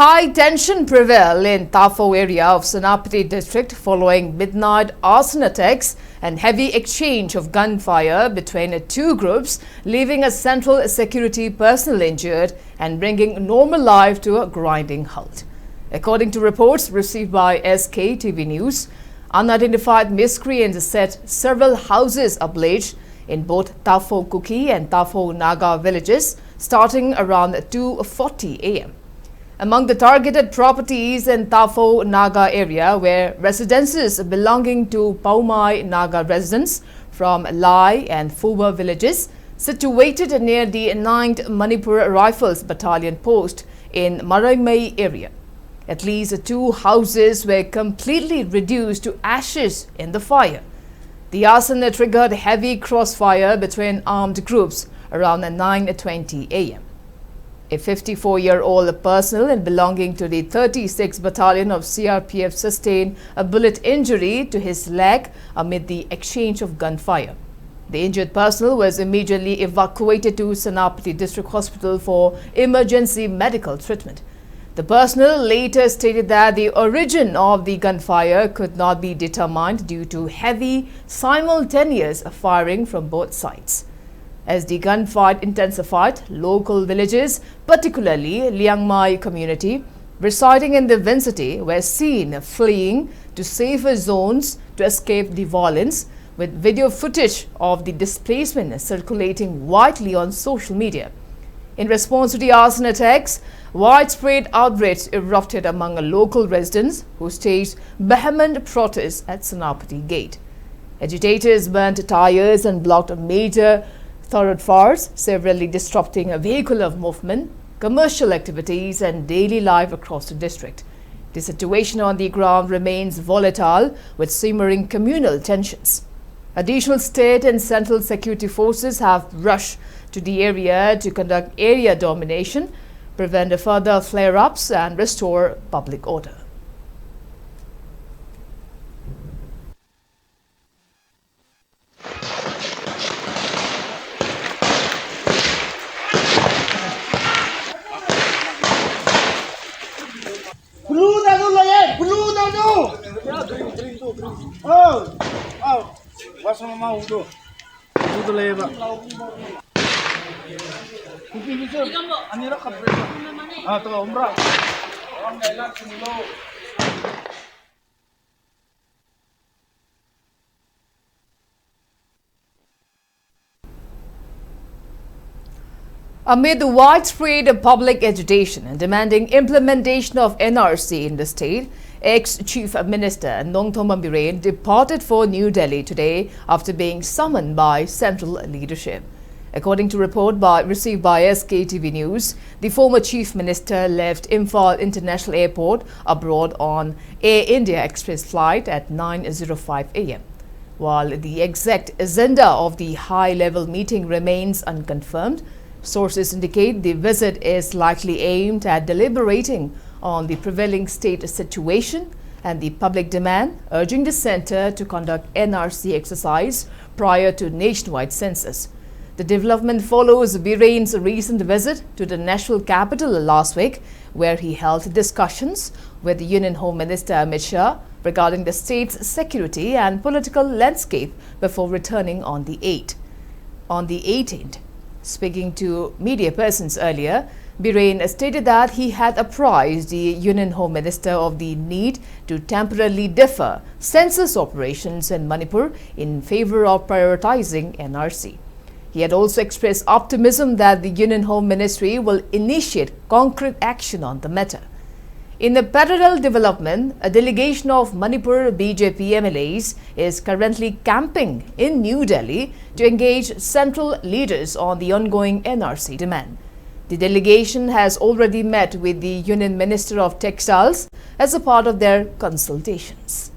High tension prevail in Taphou area of Senapati district following midnight arson attacks and heavy exchange of gunfire between two groups, leaving a central security personnel injured and bringing normal life to a grinding halt. According to reports received by SKTV News, unidentified miscreants set several houses ablaze in both Taphou Kuki and Taphou Naga villages starting around 2:40 a.m. Among the targeted properties in Taphou Naga area were residences belonging to Paumai Naga residents from Lai and Fuba villages situated near the 9th Manipur Rifles Battalion post in Maraimai area. At least two houses were completely reduced to ashes in the fire. The arson triggered heavy crossfire between armed groups around 9:20 a.m. A 54-year-old personnel belonging to the 36th Battalion of Crpf sustained a bullet injury to his leg amid the exchange of gunfire. The injured personnel was immediately evacuated to Senapati District Hospital for emergency medical treatment. The personnel later stated that the origin of the gunfire could not be determined due to heavy, simultaneous firing from both sides. As the gunfight intensified, local villages, particularly Liangmai community, residing in the vicinity, were seen fleeing to safer zones to escape the violence, with video footage of the displacement circulating widely on social media. In response to the arson attacks, widespread outrage erupted among local residents who staged vehement protests at Senapati Gate. Agitators burnt tires and blocked major thoroughfares, severely disrupting vehicular movement, commercial activities and daily life across the district. The situation on the ground remains volatile with simmering communal tensions. Additional state and central security forces have rushed to the area to conduct area domination, prevent further flare-ups and restore public order. Blue dadu. Oh. Wasa mau tu. Itu lagi ba. Kupi bisa. Anira kapre. Tu umrah. Orang Thailand semua. Amid widespread public agitation and demanding implementation of NRC in the state, ex-Chief Minister Nongthoma Biren departed for New Delhi today after being summoned by central leadership. According to report received by SKTV News, the former Chief Minister left Imphal International Airport abroad on Air India Express flight at 9:05 a.m. While the exact agenda of the high-level meeting remains unconfirmed, sources indicate the visit is likely aimed at deliberating on the prevailing state situation and the public demand, urging the centre to conduct NRC exercise prior to nationwide census. The development follows Biren's recent visit to the national capital last week, where he held discussions with the Union Home Minister Amit Shah regarding the state's security and political landscape before returning on the 18th. Speaking to media persons earlier, Biren stated that he had apprised the Union Home Minister of the need to temporarily defer census operations in Manipur in favor of prioritizing NRC. He had also expressed optimism that the Union Home Ministry will initiate concrete action on the matter. In a parallel development, a delegation of Manipur BJP MLAs is currently camping in New Delhi to engage central leaders on the ongoing NRC demand. The delegation has already met with the Union Minister of Textiles as a part of their consultations.